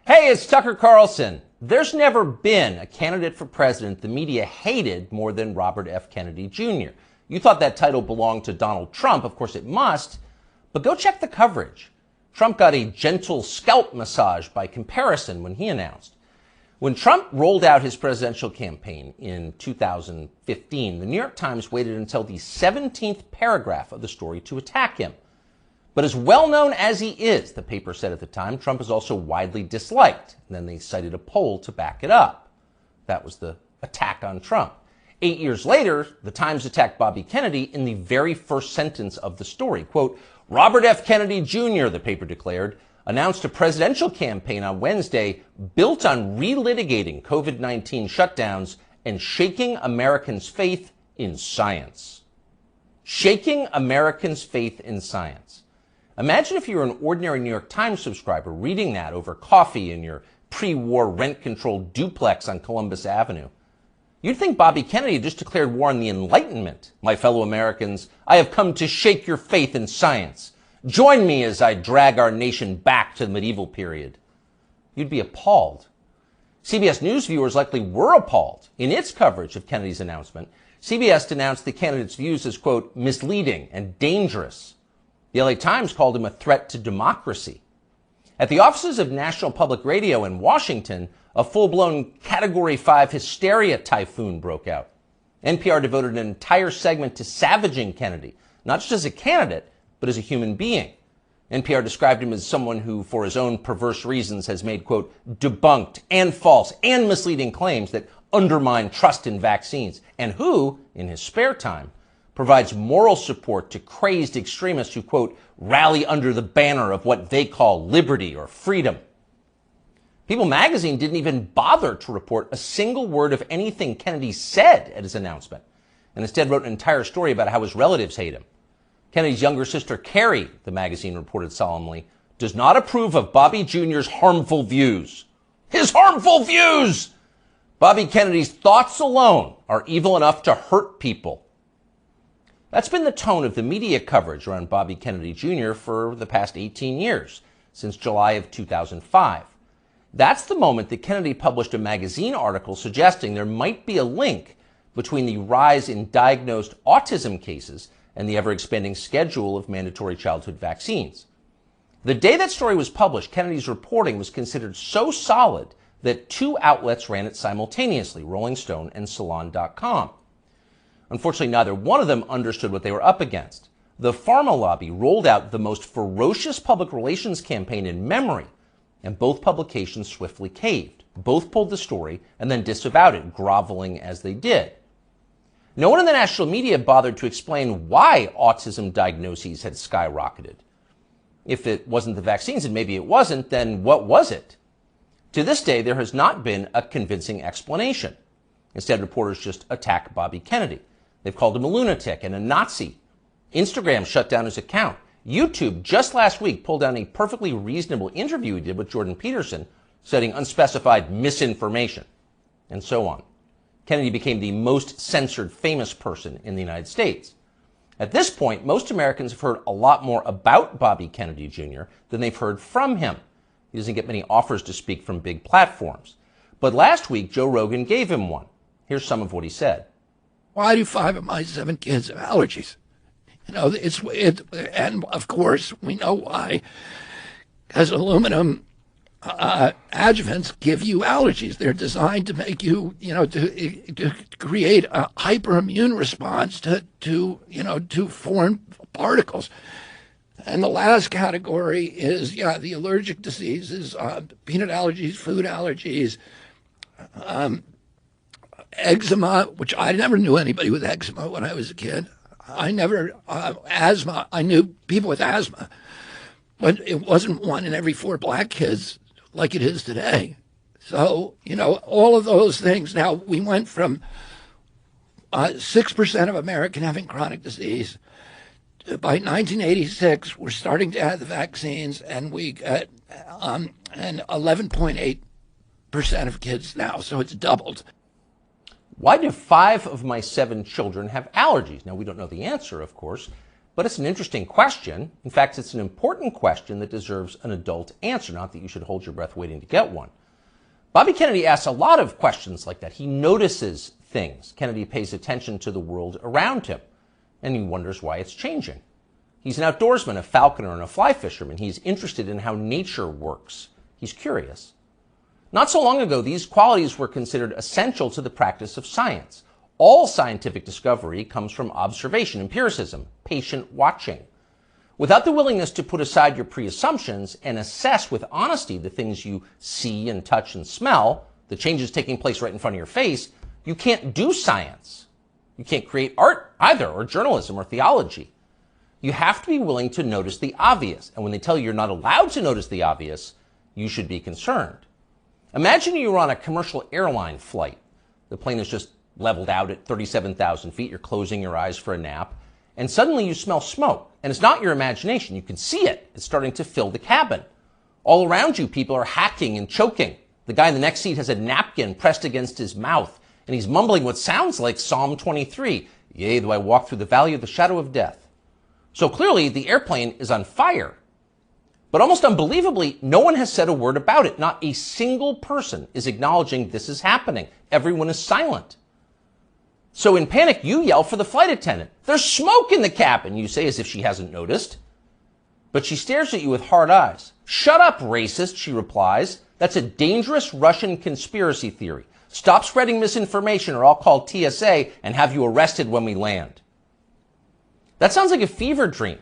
Hey, it's Tucker Carlson. There's never been a candidate for president the media hated more than Robert F. Kennedy Jr. You thought that title belonged to Donald Trump. Of course it must. But go check the coverage. Trump got a gentle scalp massage by comparison when he announced. When Trump rolled out his presidential campaign in 2015, the New York Times waited until the 17th paragraph of the story to attack him. But as well known as he is, the paper said at the time, Trump is also widely disliked. And then they cited a poll to back it up. That was the attack on Trump. 8 years later, the Times attacked Bobby Kennedy in the very first sentence of the story. Quote, Robert F. Kennedy Jr., the paper declared, announced a presidential campaign on Wednesday built on relitigating COVID-19 shutdowns and shaking Americans' faith in science. Shaking Americans' faith in science. Imagine if you were an ordinary New York Times subscriber reading that over coffee in your pre-war rent-controlled duplex on Columbus Avenue. You'd think Bobby Kennedy just declared war on the Enlightenment. My fellow Americans, I have come to shake your faith in science. Join me as I drag our nation back to the medieval period. You'd be appalled. CBS News viewers likely were appalled. In its coverage of Kennedy's announcement, CBS denounced the candidate's views as, quote, misleading and dangerous. The LA Times called him a threat to democracy. At the offices of National Public Radio in Washington, a full-blown Category 5 hysteria typhoon broke out. NPR devoted an entire segment to savaging Kennedy, not just as a candidate, but as a human being. NPR described him as someone who, for his own perverse reasons, has made, quote, debunked and false and misleading claims that undermine trust in vaccines, and who, in his spare time, provides moral support to crazed extremists who, quote, rally under the banner of what they call liberty or freedom. People magazine didn't even bother to report a single word of anything Kennedy said at his announcement, and instead wrote an entire story about how his relatives hate him. Kennedy's younger sister, Carrie, the magazine reported solemnly, does not approve of Bobby Jr.'s harmful views. His harmful views! Bobby Kennedy's thoughts alone are evil enough to hurt people. That's been the tone of the media coverage around Bobby Kennedy Jr. for the past 18 years, since July of 2005. That's the moment that Kennedy published a magazine article suggesting there might be a link between the rise in diagnosed autism cases and the ever-expanding schedule of mandatory childhood vaccines. The day that story was published, Kennedy's reporting was considered so solid that two outlets ran it simultaneously, Rolling Stone and Salon.com. Unfortunately, neither one of them understood what they were up against. The pharma lobby rolled out the most ferocious public relations campaign in memory, and both publications swiftly caved. Both pulled the story and then disavowed it, groveling as they did. No one in the national media bothered to explain why autism diagnoses had skyrocketed. If it wasn't the vaccines, and maybe it wasn't, then what was it? To this day, there has not been a convincing explanation. Instead, reporters just attack Bobby Kennedy. They've called him a lunatic and a Nazi. Instagram shut down his account. YouTube just last week pulled down a perfectly reasonable interview he did with Jordan Peterson, citing unspecified misinformation, and so on. Kennedy became the most censored famous person in the United States. At this point, most Americans have heard a lot more about Bobby Kennedy Jr. than they've heard from him. He doesn't get many offers to speak from big platforms. But last week, Joe Rogan gave him one. Here's some of what he said. Why do 5 of my 7 kids have allergies? You know, and of course, we know why. Because aluminum adjuvants give you allergies. They're designed to make you, to create a hyperimmune response to foreign particles. And the last category is, the allergic diseases, peanut allergies, food allergies, eczema, which I never knew anybody with eczema when I was a kid. I never, asthma, I knew people with asthma, but it wasn't 1 in every 4 black kids like it is today. So, all of those things. Now, we went from 6% of Americans having chronic disease. By 1986, we're starting to add the vaccines, and we get and 11.8% of kids now, so it's doubled. Why do 5 of my 7 children have allergies? Now, we don't know the answer, of course. But it's an interesting question. In fact, it's an important question that deserves an adult answer, not that you should hold your breath waiting to get one. Bobby Kennedy asks a lot of questions like that. He notices things. Kennedy pays attention to the world around him, and he wonders why it's changing. He's an outdoorsman, a falconer, and a fly fisherman. He's interested in how nature works. He's curious. Not so long ago, these qualities were considered essential to the practice of science. All scientific discovery comes from observation, empiricism, patient watching. Without the willingness to put aside your pre-assumptions and assess with honesty the things you see and touch and smell, the changes taking place right in front of your face, you can't do science. You can't create art either, or journalism, or theology. You have to be willing to notice the obvious. And when they tell you you're not allowed to notice the obvious, you should be concerned. Imagine you're on a commercial airline flight. The plane is just leveled out at 37,000 feet. You're closing your eyes for a nap. And suddenly you smell smoke. And it's not your imagination. You can see it. It's starting to fill the cabin. All around you, people are hacking and choking. The guy in the next seat has a napkin pressed against his mouth, and he's mumbling what sounds like Psalm 23. Yea, though I walk through the valley of the shadow of death. So clearly, the airplane is on fire. But almost unbelievably, no one has said a word about it. Not a single person is acknowledging this is happening. Everyone is silent. So in panic, you yell for the flight attendant. There's smoke in the cabin, you say, as if she hasn't noticed. But she stares at you with hard eyes. Shut up, racist, she replies. That's a dangerous Russian conspiracy theory. Stop spreading misinformation or I'll call TSA and have you arrested when we land. That sounds like a fever dream,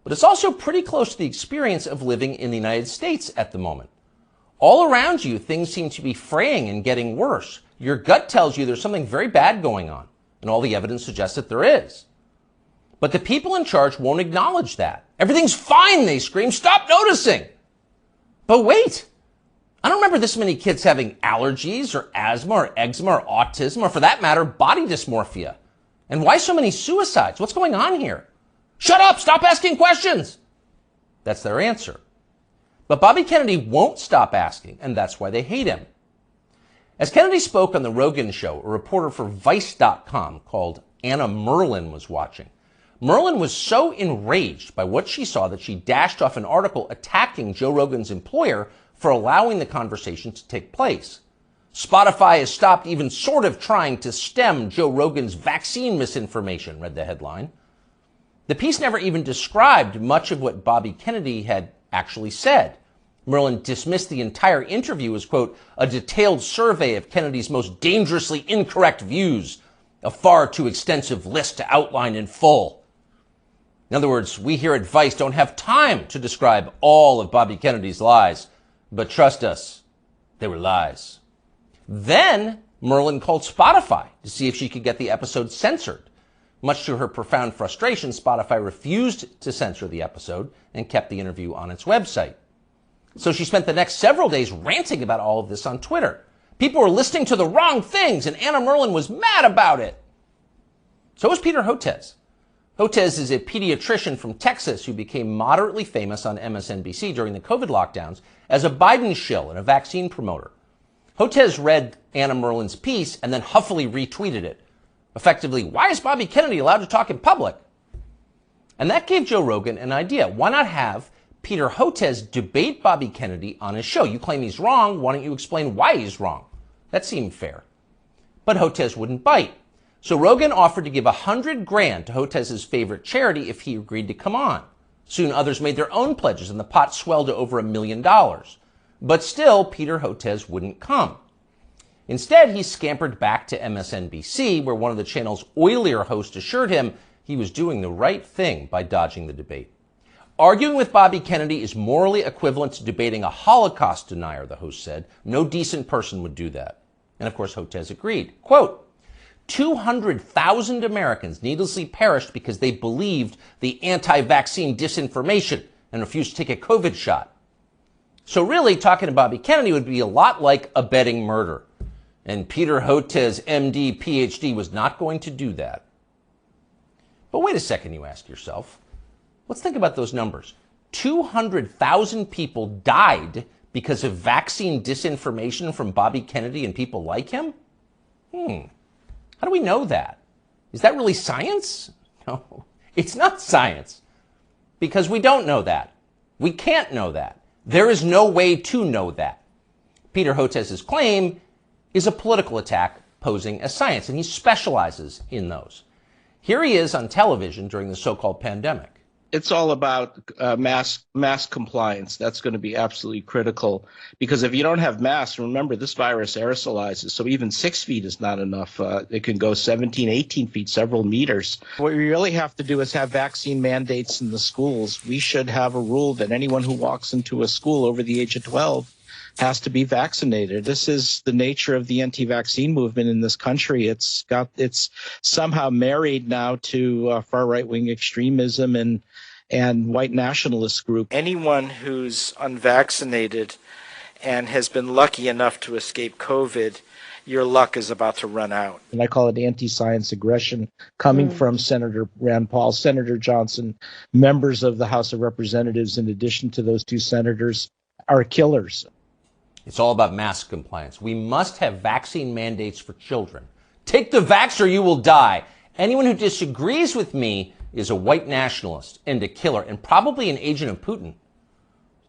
but it's also pretty close to the experience of living in the United States at the moment. All around you, things seem to be fraying and getting worse. Your gut tells you there's something very bad going on, and all the evidence suggests that there is. But the people in charge won't acknowledge that. Everything's fine, they scream. Stop noticing. But wait, I don't remember this many kids having allergies or asthma or eczema or autism or, for that matter, body dysmorphia. And why so many suicides? What's going on here? Shut up! Stop asking questions! That's their answer. But Bobby Kennedy won't stop asking, and that's why they hate him. As Kennedy spoke on the Rogan show, a reporter for Vice.com called Anna Merlin was watching. Merlin was so enraged by what she saw that she dashed off an article attacking Joe Rogan's employer for allowing the conversation to take place. Spotify has stopped even sort of trying to stem Joe Rogan's vaccine misinformation, read the headline. The piece never even described much of what Bobby Kennedy had actually said. Merlin dismissed the entire interview as, quote, a detailed survey of Kennedy's most dangerously incorrect views, a far too extensive list to outline in full. In other words, we here at Vice don't have time to describe all of Bobby Kennedy's lies, but trust us, they were lies. Then Merlin called Spotify to see if she could get the episode censored. Much to her profound frustration, Spotify refused to censor the episode and kept the interview on its website. So she spent the next several days ranting about all of this on Twitter. People were listening to the wrong things, and Anna Merlin was mad about it. So was Peter Hotez. Hotez is a pediatrician from Texas who became moderately famous on MSNBC during the COVID lockdowns as a Biden shill and a vaccine promoter. Hotez read Anna Merlin's piece and then huffily retweeted it. Effectively, why is Bobby Kennedy allowed to talk in public? And that gave Joe Rogan an idea. Why not have Peter Hotez debate Bobby Kennedy on his show? You claim he's wrong. Why don't you explain why he's wrong? That seemed fair. But Hotez wouldn't bite. So Rogan offered to give $100,000 to Hotez's favorite charity if he agreed to come on. Soon others made their own pledges and the pot swelled to over $1 million. But still, Peter Hotez wouldn't come. Instead, he scampered back to MSNBC, where one of the channel's oilier hosts assured him he was doing the right thing by dodging the debate. Arguing with Bobby Kennedy is morally equivalent to debating a Holocaust denier, the host said. No decent person would do that. And of course, Hotez agreed. Quote, 200,000 Americans needlessly perished because they believed the anti-vaccine disinformation and refused to take a COVID shot. So really, talking to Bobby Kennedy would be a lot like abetting murder. And Peter Hotez, MD, PhD, was not going to do that. But wait a second, you ask yourself. Let's think about those numbers. 200,000 people died because of vaccine disinformation from Bobby Kennedy and people like him? How do we know that? Is that really science? No. It's not science, because we don't know that. We can't know that. There is no way to know that. Peter Hotez's claim is a political attack posing as science, and he specializes in those. Here he is on television during the so-called pandemic. It's all about mask compliance. That's going to be absolutely critical, because if you don't have masks, remember, this virus aerosolizes, so even 6 feet is not enough. It can go 17, 18 feet, several meters. What we really have to do is have vaccine mandates in the schools. We should have a rule that anyone who walks into a school over the age of 12 has to be vaccinated. This is the nature of the anti-vaccine movement in this country. It's somehow married now to far right-wing extremism and white nationalist group. Anyone who's unvaccinated and has been lucky enough to escape COVID, your luck is about to run out. And I call it anti-science aggression coming from Senator Rand Paul, Senator Johnson. Members of the House of Representatives, in addition to those two senators, are killers. It's all about mask compliance. We must have vaccine mandates for children. Take the vax or you will die. Anyone who disagrees with me is a white nationalist and a killer, and probably an agent of Putin.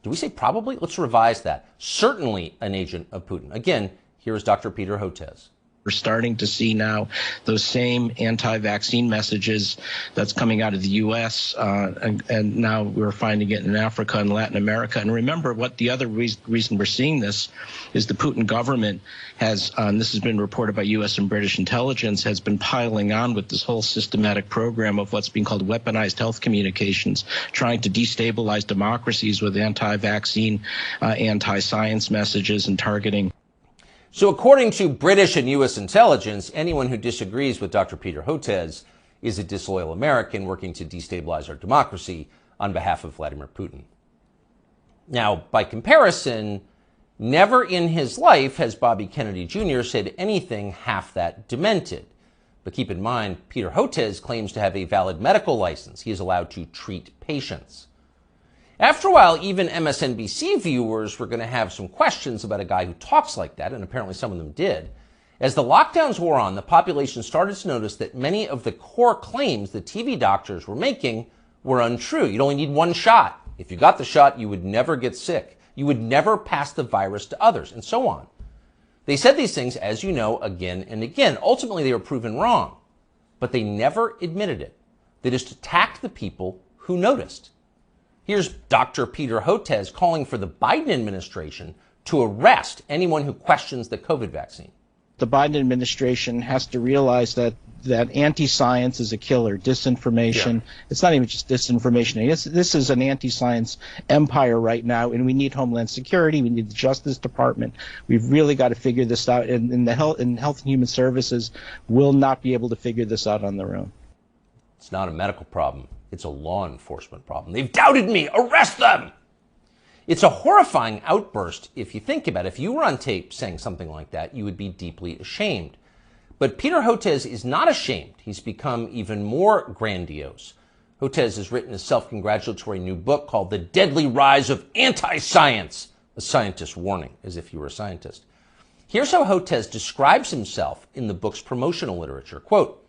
Do we say probably? Let's revise that. Certainly an agent of Putin. Again, here is Dr. Peter Hotez. We're starting to see now those same anti-vaccine messages that's coming out of the U.S. And now we're finding it in Africa and Latin America. And remember, what the other reason we're seeing this is the Putin government has, and this has been reported by U.S. and British intelligence, has been piling on with this whole systematic program of what's being called weaponized health communications, trying to destabilize democracies with anti-vaccine, anti-science messages and targeting. So according to British and U.S. intelligence, anyone who disagrees with Dr. Peter Hotez is a disloyal American working to destabilize our democracy on behalf of Vladimir Putin. Now, by comparison, never in his life has Bobby Kennedy Jr. said anything half that demented. But keep in mind, Peter Hotez claims to have a valid medical license. He is allowed to treat patients. After a while, even MSNBC viewers were going to have some questions about a guy who talks like that, and apparently some of them did. As the lockdowns wore on, the population started to notice that many of the core claims the TV doctors were making were untrue. You'd only need one shot. If you got the shot, you would never get sick. You would never pass the virus to others, and so on. They said these things, as you know, again and again. Ultimately, they were proven wrong, but they never admitted it. They just attacked the people who noticed. Here's Dr. Peter Hotez calling for the Biden administration to arrest anyone who questions the COVID vaccine. The Biden administration has to realize that anti-science is a killer, disinformation. Yeah. It's not even just disinformation. This is an anti-science empire right now, and we need Homeland Security. We need the Justice Department. We've really got to figure this out, and Health and Human Services will not be able to figure this out on their own. It's not a medical problem. It's a law enforcement problem. They've doubted me. Arrest them! It's a horrifying outburst if you think about it. If you were on tape saying something like that, you would be deeply ashamed. But Peter Hotez is not ashamed. He's become even more grandiose. Hotez has written a self-congratulatory new book called The Deadly Rise of Anti-Science, a scientist's warning, as if you were a scientist. Here's how Hotez describes himself in the book's promotional literature. Quote,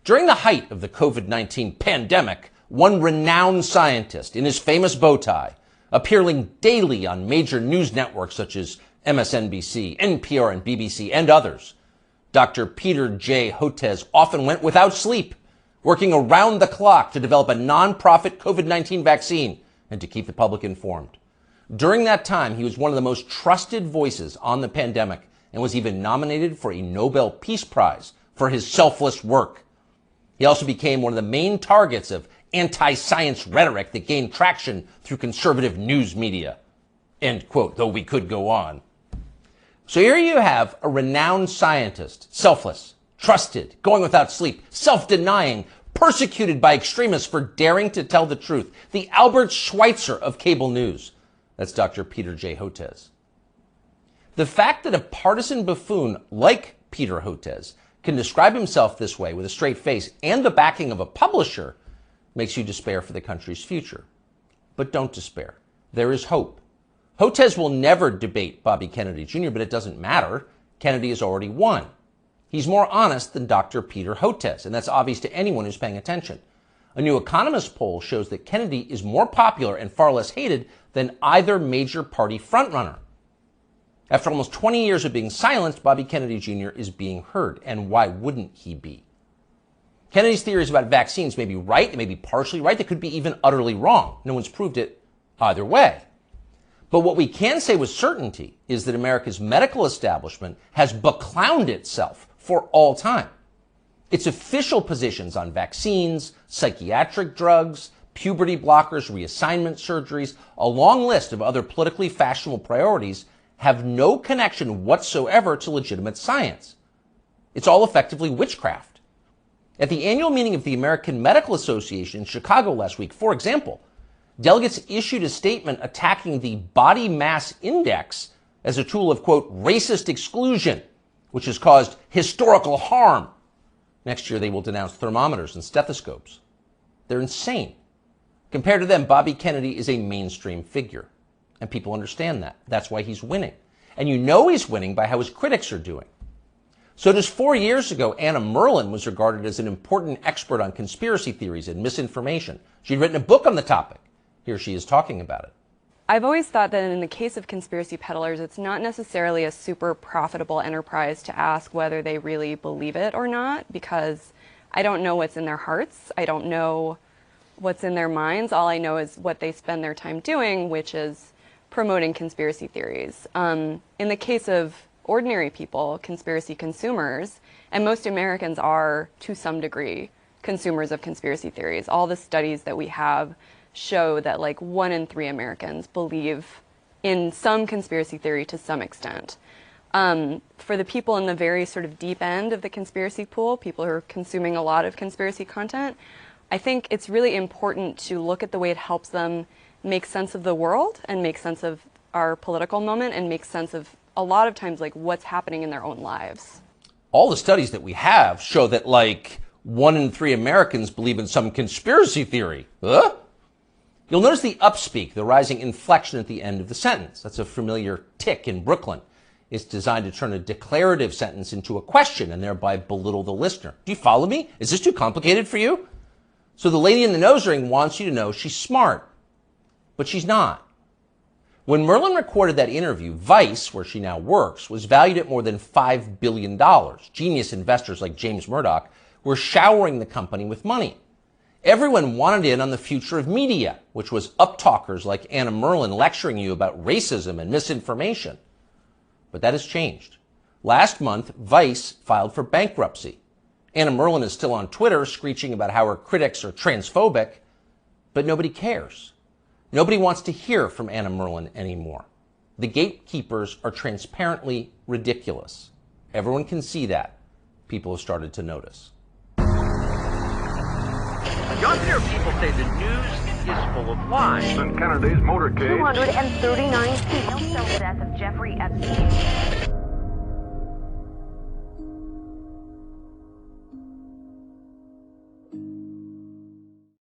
during the height of the COVID-19 pandemic, one renowned scientist in his famous bow tie, appearing daily on major news networks such as MSNBC, NPR, and BBC, and others, Dr. Peter J. Hotez often went without sleep, working around the clock to develop a nonprofit COVID-19 vaccine and to keep the public informed. During that time, he was one of the most trusted voices on the pandemic and was even nominated for a Nobel Peace Prize for his selfless work. He also became one of the main targets of anti-science rhetoric that gained traction through conservative news media. End quote, though we could go on. So here you have a renowned scientist, selfless, trusted, going without sleep, self-denying, persecuted by extremists for daring to tell the truth. The Albert Schweitzer of cable news. That's Dr. Peter J. Hotez. The fact that a partisan buffoon like Peter Hotez can describe himself this way with a straight face and the backing of a publisher makes you despair for the country's future. But don't despair. There is hope. Hotez will never debate Bobby Kennedy Jr., but it doesn't matter. Kennedy has already won. He's more honest than Dr. Peter Hotez, and that's obvious to anyone who's paying attention. A New Economist poll shows that Kennedy is more popular and far less hated than either major party frontrunner. After almost 20 years of being silenced, Bobby Kennedy Jr. is being heard. And why wouldn't he be? Kennedy's theories about vaccines may be right, they may be partially right, they could be even utterly wrong. No one's proved it either way. But what we can say with certainty is that America's medical establishment has beclowned itself for all time. Its official positions on vaccines, psychiatric drugs, puberty blockers, reassignment surgeries, a long list of other politically fashionable priorities have no connection whatsoever to legitimate science. It's all effectively witchcraft. At the annual meeting of the American Medical Association in Chicago last week, for example, delegates issued a statement attacking the body mass index as a tool of, quote, racist exclusion, which has caused historical harm. Next year, they will denounce thermometers and stethoscopes. They're insane. Compared to them, Bobby Kennedy is a mainstream figure. And people understand that. That's why he's winning. And you know he's winning by how his critics are doing. So just 4 years ago, Anna Merlan was regarded as an important expert on conspiracy theories and misinformation. She'd written a book on the topic. Here she is talking about it. I've always thought that in the case of conspiracy peddlers, it's not necessarily a super profitable enterprise to ask whether they really believe it or not, because I don't know what's in their hearts. I don't know what's in their minds. All I know is what they spend their time doing, which is promoting conspiracy theories. In the case of ordinary people, conspiracy consumers, and most Americans are, to some degree, consumers of conspiracy theories. All the studies that we have show that like 1 in 3 Americans believe in some conspiracy theory to some extent. For the people in the very sort of deep end of the conspiracy pool, people who are consuming a lot of conspiracy content, I think it's really important to look at the way it helps them make sense of the world and make sense of our political moment and make sense of a lot of times like what's happening in their own lives. All the studies that we have show that like 1 in 3 Americans believe in some conspiracy theory. Huh? You'll notice the upspeak, the rising inflection at the end of the sentence. That's a familiar tick in Brooklyn. It's designed to turn a declarative sentence into a question and thereby belittle the listener. Do you follow me? Is this too complicated for you? So the lady in the nose ring wants you to know she's smart, but she's not. When Merlan recorded that interview, Vice, where she now works, was valued at more than $5 billion. Genius investors like James Murdoch were showering the company with money. Everyone wanted in on the future of media, which was uptalkers like Anna Merlan lecturing you about racism and misinformation. But that has changed. Last month, Vice filed for bankruptcy. Anna Merlan is still on Twitter screeching about how her critics are transphobic, but nobody cares. Nobody wants to hear from Anna Merlan anymore. The gatekeepers are transparently ridiculous. Everyone can see that. People have started to notice. Younger people say the news is full of lies. In Kennedy's motorcade, 239 people. Cell death of Jeffrey Epstein.